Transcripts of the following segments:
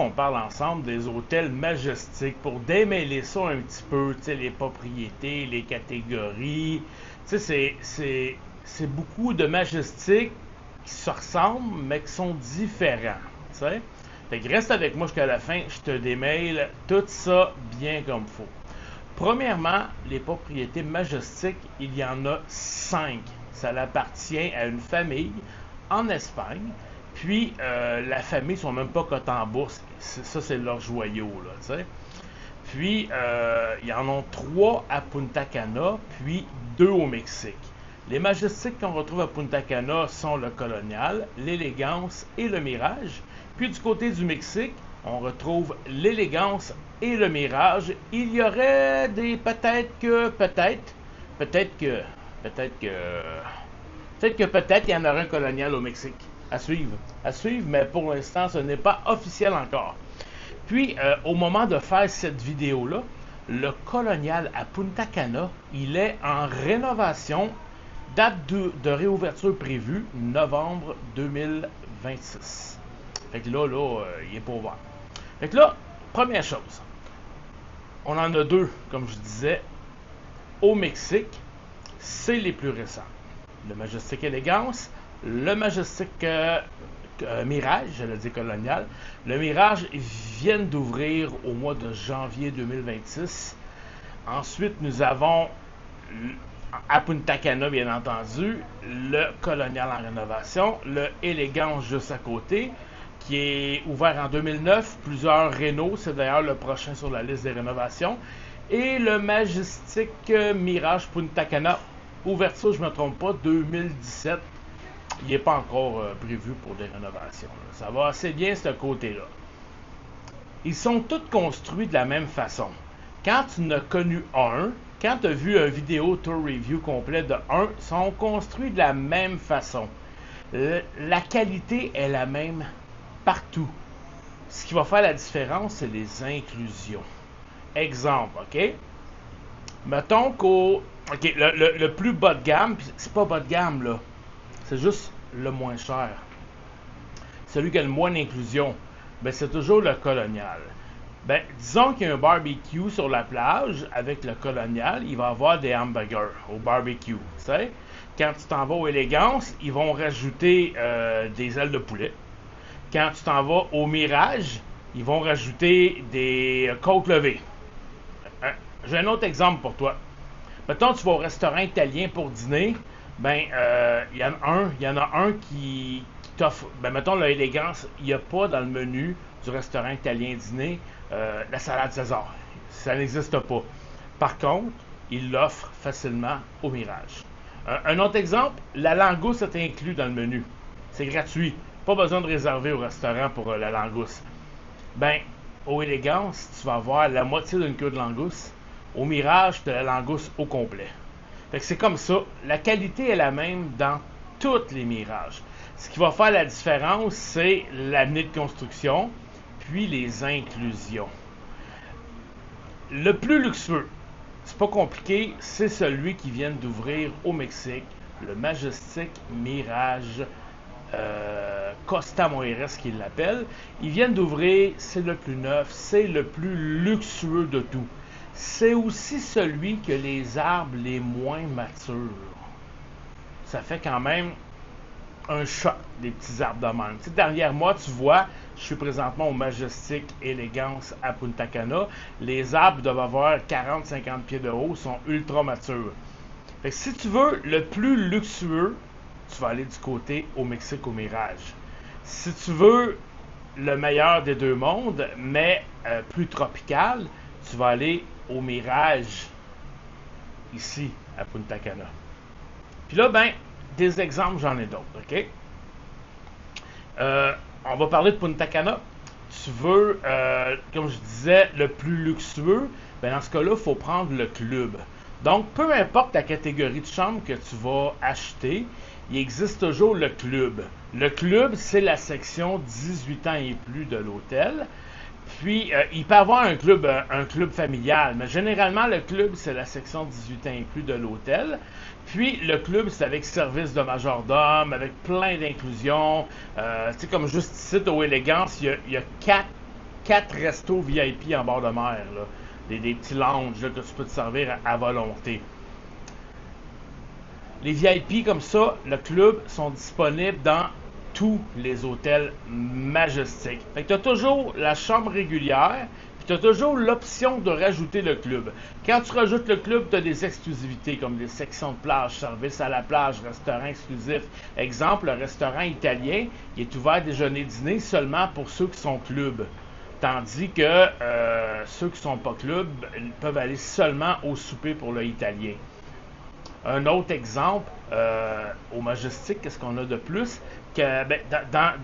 qu'on parle ensemble des hôtels Majestic pour démêler ça un petit peu, tu sais, les propriétés, les catégories. Tu sais, c'est beaucoup de Majestic qui se ressemblent, mais qui sont différents, tu sais. Fait que reste avec moi jusqu'à la fin, je te démêle tout ça bien comme il faut. Premièrement, les propriétés Majestic, il y en a 5. Ça appartient à une famille en Espagne. Puis, la famille ne sont même pas cotées en bourse. Ça, c'est leur joyau, là, tu sais. Puis, il y en a 3 à Punta Cana, puis 2 au Mexique. Les Majestics qu'on retrouve à Punta Cana sont le Colonial, l'Élégance et le Mirage. Puis, du côté du Mexique, on retrouve l'Élégance et le Mirage. Il y aurait des peut-être il y en aurait un Colonial au Mexique. À suivre, mais pour l'instant, ce n'est pas officiel encore. Puis, au moment de faire cette vidéo-là, le Colonial à Punta Cana, il est en rénovation, date de réouverture prévue, novembre 2026. Fait que là, il est pas ouvert. Fait que là, première chose, on en a 2, comme je disais, au Mexique, c'est les plus récents. Le Majestic Élégance, le Majestic Mirage, j'allais dire Colonial. Le Mirage vient d'ouvrir au mois de janvier 2026. Ensuite, nous avons à Punta Cana, bien entendu, le Colonial en rénovation, le Élégance juste à côté, qui est ouvert en 2009, plusieurs rénaux, c'est d'ailleurs le prochain sur la liste des rénovations, et le Majestic Mirage Punta Cana, ouverture, je ne me trompe pas, 2017. Il n'est pas encore prévu pour des rénovations. Là. Ça va assez bien, ce côté-là. Ils sont tous construits de la même façon. Quand tu en as connu un, quand tu as vu une vidéo tour review complet de un, ils sont construits de la même façon. La qualité est la même partout. Ce qui va faire la différence, c'est les inclusions. Exemple, OK? Mettons le plus bas de gamme, puis c'est pas bas de gamme, là. C'est juste le moins cher. Celui qui a le moins d'inclusion, ben c'est toujours le Colonial. Ben, disons qu'il y a un barbecue sur la plage avec le Colonial, il va y avoir des hamburgers au barbecue. Tu sais? Quand tu t'en vas au Élégance, ils vont rajouter des ailes de poulet. Quand tu t'en vas au Mirage, ils vont rajouter des côtes levées. J'ai un autre exemple pour toi. Mettons, tu vas au restaurant italien pour dîner, ben, il y en a un qui t'offre, ben, mettons, l'élégance, il n'y a pas dans le menu du restaurant italien dîner la salade César. Ça n'existe pas. Par contre, il l'offre facilement au Mirage. Un autre exemple, la langouste est inclue dans le menu. C'est gratuit. Pas besoin de réserver au restaurant pour la langouste. Ben, au Élégance, tu vas avoir la moitié d'une queue de langouste. Au Mirage, tu as la langouste au complet. Fait que c'est comme ça. La qualité est la même dans tous les Mirages. Ce qui va faire la différence, c'est l'année de construction, puis les inclusions. Le plus luxueux, c'est pas compliqué, c'est celui qui vient d'ouvrir au Mexique, le Majestic Mirage Costa Mujeres qu'il l'appelle. Ils viennent d'ouvrir, c'est le plus neuf, c'est le plus luxueux de tout. C'est aussi celui que les arbres les moins matures. Ça fait quand même un choc des petits arbres de même. Tu sais, derrière moi, tu vois, je suis présentement au Majestic Élégance à Punta Cana. Les arbres doivent avoir 40-50 pieds de haut, sont ultra matures. Fait que si tu veux le plus luxueux, tu vas aller du côté au Mexique au Mirage. Si tu veux le meilleur des deux mondes, mais plus tropical, tu vas aller au Mirage, ici, à Punta Cana. Puis là, ben, des exemples, j'en ai d'autres, OK? On va parler de Punta Cana. Tu veux, comme je disais, le plus luxueux, ben dans ce cas-là, il faut prendre le club. Donc, peu importe la catégorie de chambre que tu vas acheter, il existe toujours le club. Le club, c'est la section 18 ans et plus de l'hôtel. Puis, il peut y avoir un club familial, mais généralement, le club, c'est la section 18 ans et plus de l'hôtel. Puis, le club, c'est avec service de majordome, avec plein d'inclusions. Tu sais, comme juste ici, au Élégance, il y a 4 restos VIP en bord de mer, là. Des petits lounges là, que tu peux te servir à volonté. Les VIP comme ça, le club, sont disponibles dans tous les hôtels Majestic. Fait que tu as toujours la chambre régulière, puis tu as toujours l'option de rajouter le club. Quand tu rajoutes le club, tu as des exclusivités comme des sections de plage, service à la plage, restaurant exclusif. Exemple, le restaurant italien, il est ouvert déjeuner-dîner seulement pour ceux qui sont club. Tandis que ceux qui ne sont pas club, ils peuvent aller seulement au souper pour le italien. Un autre exemple, au Majestic, qu'est-ce qu'on a de plus? Que, ben,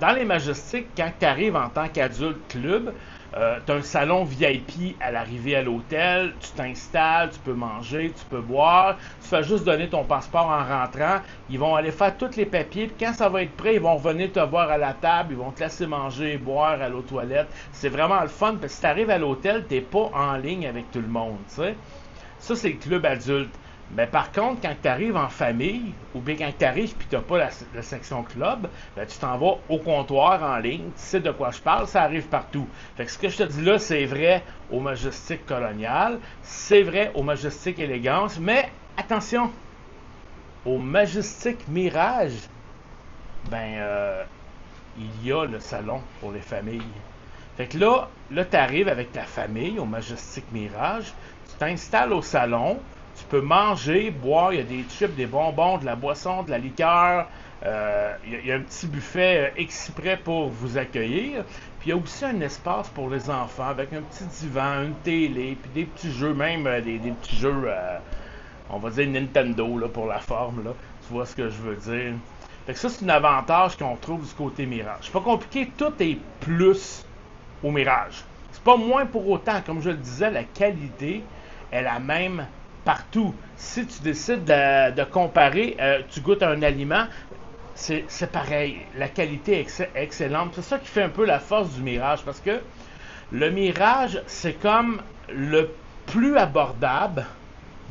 dans les Majestics, quand tu arrives en tant qu'adulte club, tu as un salon VIP à l'arrivée à l'hôtel, tu t'installes, tu peux manger, tu peux boire, tu fais juste donner ton passeport en rentrant, ils vont aller faire tous les papiers, puis quand ça va être prêt, ils vont revenir te voir à la table, ils vont te laisser manger et boire à l'autre toilette. C'est vraiment le fun, parce que si tu arrives à l'hôtel, tu n'es pas en ligne avec tout le monde, tu sais. Ça, c'est le club adulte. Mais par contre, quand tu arrives en famille, ou bien quand tu arrives et tu n'as pas la section club, ben, tu t'en vas au comptoir en ligne, tu sais de quoi je parle, ça arrive partout. Fait que ce que je te dis là, c'est vrai au Majestic Colonial, c'est vrai au Majestic Élégance, mais attention, au Majestic Mirage, il y a le salon pour les familles. Fait que là tu arrives avec ta famille au Majestic Mirage, tu t'installes au salon, tu peux manger, boire, il y a des chips, des bonbons, de la boisson, de la liqueur. Il y a un petit buffet exprès pour vous accueillir. Puis il y a aussi un espace pour les enfants avec un petit divan, une télé, puis des petits jeux, même des petits jeux, on va dire Nintendo là, pour la forme. Là. Tu vois ce que je veux dire? Fait que ça, c'est un avantage qu'on trouve du côté Mirage. C'est pas compliqué, tout est plus au Mirage. C'est pas moins pour autant. Comme je le disais, la qualité est la même partout. Si tu décides de comparer, tu goûtes un aliment, c'est pareil. La qualité est excellente. C'est ça qui fait un peu la force du Mirage, parce que le Mirage, c'est comme le plus abordable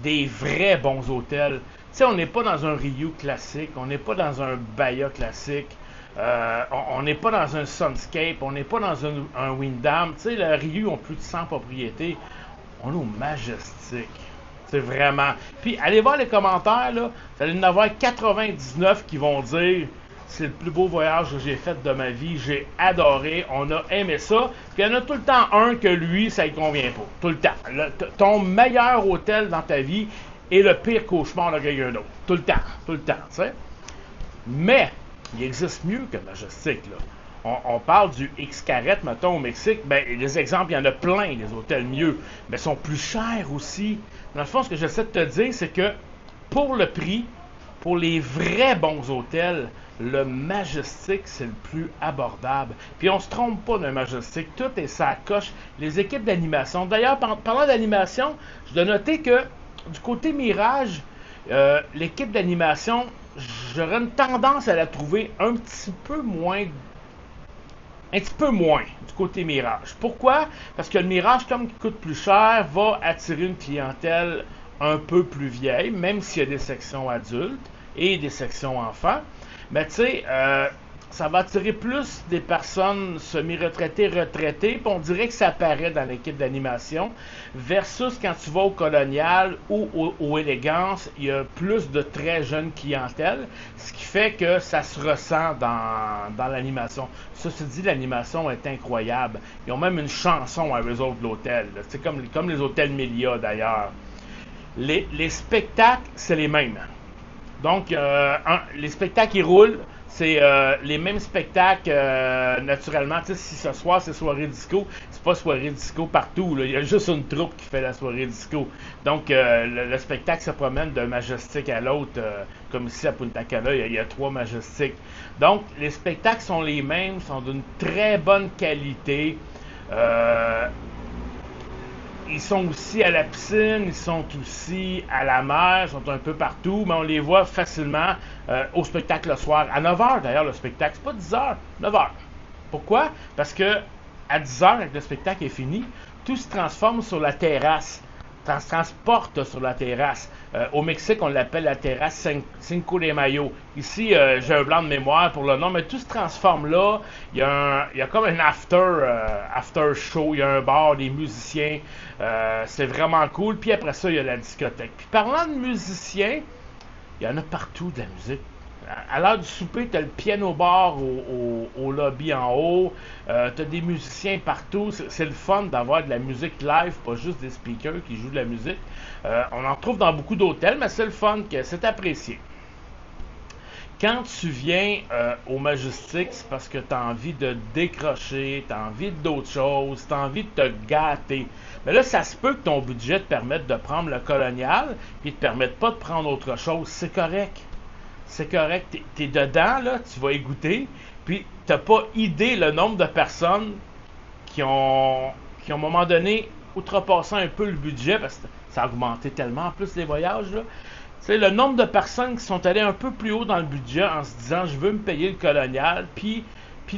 des vrais bons hôtels. Tu sais, on n'est pas dans un Riu classique, on n'est pas dans un Bahia classique, on n'est pas dans un Sunscape, on n'est pas dans un Wyndham. Tu sais, le Riu ont plus de 100 propriétés. On est au Majestic. C'est vraiment. Puis, allez voir les commentaires, là. Vous allez en avoir 99 qui vont dire c'est le plus beau voyage que j'ai fait de ma vie. J'ai adoré. On a aimé ça. Puis, il y en a tout le temps un que lui, ça ne convient pas. Tout le temps. Ton meilleur hôtel dans ta vie est le pire cauchemar de quelqu'un d'autre. Tout le temps. Tout le temps, tu sais. Mais, il existe mieux que Majestic, là. On parle du Xcaret, mettons, au Mexique. Ben, les exemples, il y en a plein, les hôtels mieux. Mais ils sont plus chers aussi. Dans le fond, ce que j'essaie de te dire, c'est que pour le prix, pour les vrais bons hôtels, le Majestic, c'est le plus abordable. Puis on se trompe pas d'un Majestic. Tout est ça coche. Les équipes d'animation. D'ailleurs, parlant d'animation, je dois noter que du côté Mirage, l'équipe d'animation, j'aurais une tendance à la trouver un petit peu moins du côté Mirage. Pourquoi? Parce que le Mirage, comme il coûte plus cher, va attirer une clientèle un peu plus vieille, même s'il y a des sections adultes et des sections enfants. Mais tu sais, ça va attirer plus des personnes semi-retraitées, puis on dirait que ça apparaît dans l'équipe d'animation, versus quand tu vas au Colonial ou au Élégance, il y a plus de très jeunes clientèles, ce qui fait que ça se ressent dans l'animation. Ceci dit, l'animation est incroyable. Ils ont même une chanson à eux autres de l'hôtel. C'est comme les hôtels Melia d'ailleurs. Les spectacles, c'est les mêmes. Donc, les spectacles, ils roulent. C'est les mêmes spectacles, naturellement. Tu sais, si ce soir, c'est soirée disco, c'est pas soirée disco partout. Là. Il y a juste une troupe qui fait la soirée disco. Donc, le spectacle se promène d'un Majestic à l'autre. Comme ici à Punta Cana, il y a 3 Majestics. Donc, les spectacles sont les mêmes, sont d'une très bonne qualité. Ils sont aussi à la piscine, ils sont aussi à la mer, ils sont un peu partout, mais on les voit facilement au spectacle le soir. À 9h d'ailleurs, le spectacle, c'est pas 10h, 9h. Pourquoi? Parce que à 10h, quand le spectacle est fini, tout se transforme sur la terrasse. se transporte sur la terrasse. Au Mexique, on l'appelle la terrasse Cinco de Mayo. Ici, j'ai un blanc de mémoire pour le nom, mais tout se transforme là. Il y a comme un after show, il y a un bar, des musiciens. C'est vraiment cool. Puis après ça, il y a la discothèque. Puis parlant de musiciens, il y en a partout de la musique. À l'heure du souper, tu as le piano bar au lobby en haut. Tu as des musiciens partout. C'est le fun d'avoir de la musique live, pas juste des speakers qui jouent de la musique. On en trouve dans beaucoup d'hôtels, mais c'est le fun, que c'est apprécié. Quand tu viens au Majestic, c'est parce que tu as envie de décrocher, tu as envie d'autre chose, tu as envie de te gâter. Mais là, ça se peut que ton budget te permette de prendre le colonial, puis ne te permette pas de prendre autre chose. C'est correct. C'est correct, t'es dedans, là, tu vas y goûter, puis t'as pas idée le nombre de personnes qui ont à un moment donné, outrepassé un peu le budget, parce que ça a augmenté tellement en plus les voyages, là. Tu sais, le nombre de personnes qui sont allées un peu plus haut dans le budget en se disant, je veux me payer le colonial, puis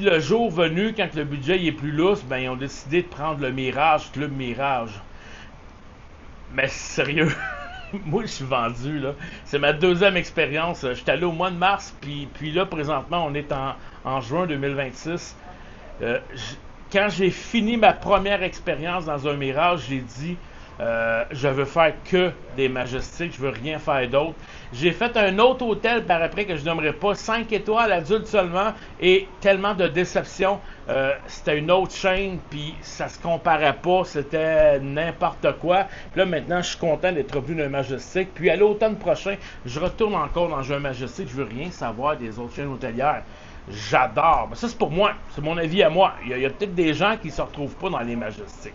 le jour venu, quand le budget est plus lousse, ben ils ont décidé de prendre le Mirage, Club Mirage. Mais sérieux, moi je suis vendu là. C'est ma deuxième expérience. Je suis allé au mois de mars, puis là présentement on est en juin 2026. Quand j'ai fini ma première expérience dans un Mirage, j'ai dit je veux faire que des Majestics, je veux rien faire d'autre. J'ai fait un autre hôtel par après que je nommerai pas, 5 étoiles adultes seulement, et tellement de déception. C'était une autre chaîne, puis ça se comparait pas, c'était n'importe quoi. Puis là maintenant, je suis content d'être revenu d'un Majestic. Puis à l'automne prochain, je retourne encore dans un Majestic. Je veux rien savoir des autres chaînes hôtelières. J'adore. Mais ça, c'est pour moi. C'est mon avis à moi. Il y a peut-être des gens qui ne se retrouvent pas dans les Majestics.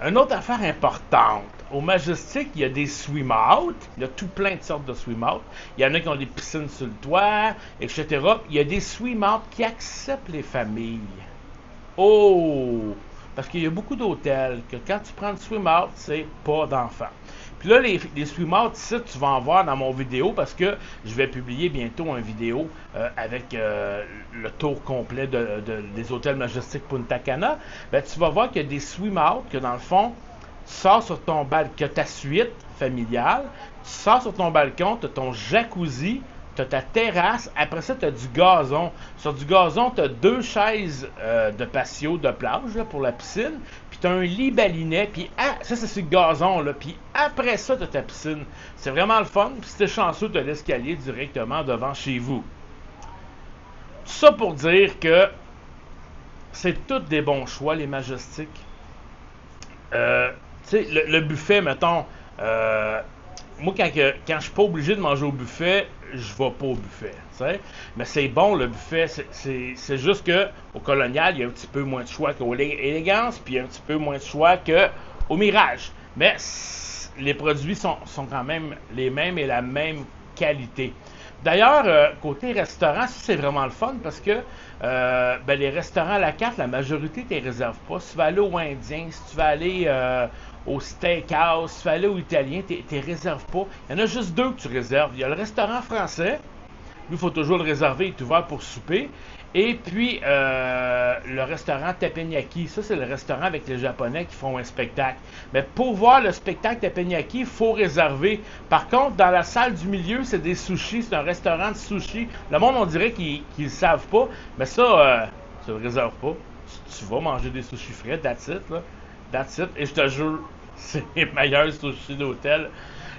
Une autre affaire importante, au Majestic, il y a des swim-out, il y a tout plein de sortes de swim-out. Il y en a qui ont des piscines sur le toit, etc. Il y a des swim-out qui acceptent les familles. Oh! Parce qu'il y a beaucoup d'hôtels que quand tu prends le swim-out, c'est pas d'enfants. Puis là, les swim-out, ici, tu vas en voir dans mon vidéo parce que je vais publier bientôt une vidéo avec le tour complet des hôtels Majestic Punta Cana. Ben, tu vas voir qu'il y a des swim-out que, dans le fond, tu sors sur ton balcon, que ta suite familiale, tu sors sur ton balcon, tu as ton jacuzzi, tu as ta terrasse, après ça, tu as du gazon. Sur du gazon, tu as 2 chaises de patio de plage là, pour la piscine, puis tu as un lit balinet, puis ça, c'est sur le gazon, là, puis après ça, tu as ta piscine. C'est vraiment le fun, puis si tu es chanceux, tu as l'escalier directement devant chez vous. Tout ça pour dire que c'est tous des bons choix, les Majestics. Tu sais, le buffet, mettons, moi, quand je suis pas obligé de manger au buffet, je vais pas au buffet, tu sais. Mais c'est bon, le buffet. C'est juste que au Colonial, il y a un petit peu moins de choix qu'au Élégance, puis il y a un petit peu moins de choix qu'au Mirage. Mais les produits sont quand même les mêmes et la même qualité. D'ailleurs, côté restaurant, ça c'est vraiment le fun parce que les restaurants à la carte, la majorité ne les réserve pas. Si tu vas aller au Indien, si tu vas aller au steakhouse, si tu vas aller au Italien, tu ne les réserves pas. Il y en a juste 2 que tu réserves. Il y a le restaurant français, lui, il faut toujours le réserver, il est ouvert pour souper. Et puis, le restaurant Teppanyaki, ça, c'est le restaurant avec les Japonais qui font un spectacle. Mais pour voir le spectacle Teppanyaki, il faut réserver. Par contre, dans la salle du milieu, c'est des sushis, c'est un restaurant de sushis. Le monde, on dirait qu'ils ne savent pas, mais ça, tu ne le réserves pas. Tu vas manger des sushis frais, that's it, là. That's it. Et je te jure, c'est les meilleurs sushis d'hôtel.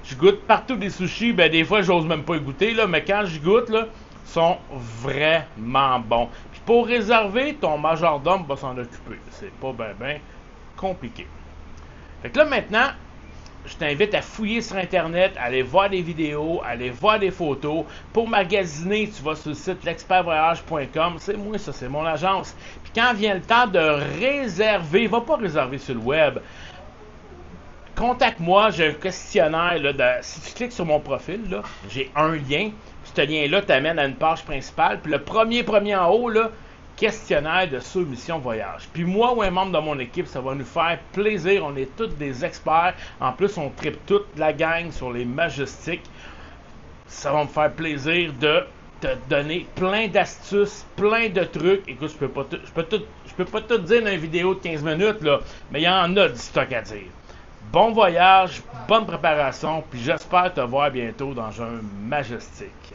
Je goûte partout des sushis, des fois, j'ose même pas y goûter, là, mais quand je goûte, là, sont vraiment bons. Puis pour réserver, ton majordome va s'en occuper. C'est pas ben compliqué. Fait que là maintenant, je t'invite à fouiller sur Internet, aller voir des vidéos, aller voir des photos. Pour magasiner, tu vas sur le site l'expertvoyage.com. C'est moi, ça, c'est mon agence. Puis quand vient le temps de réserver, va pas réserver sur le web. Contacte-moi, j'ai un questionnaire. Là, si tu cliques sur mon profil, là, j'ai un lien. Ce lien-là t'amène à une page principale. Puis le premier en haut, là, questionnaire de soumission voyage. Puis moi ou un membre de mon équipe, ça va nous faire plaisir. On est tous des experts. En plus, on tripe toute la gang sur les Majestics. Ça va me faire plaisir de te donner plein d'astuces, plein de trucs. Écoute, je peux pas tout dire dans une vidéo de 15 minutes, là, mais il y en a du stock à dire. Bon voyage, bonne préparation, puis j'espère te voir bientôt dans un majestique.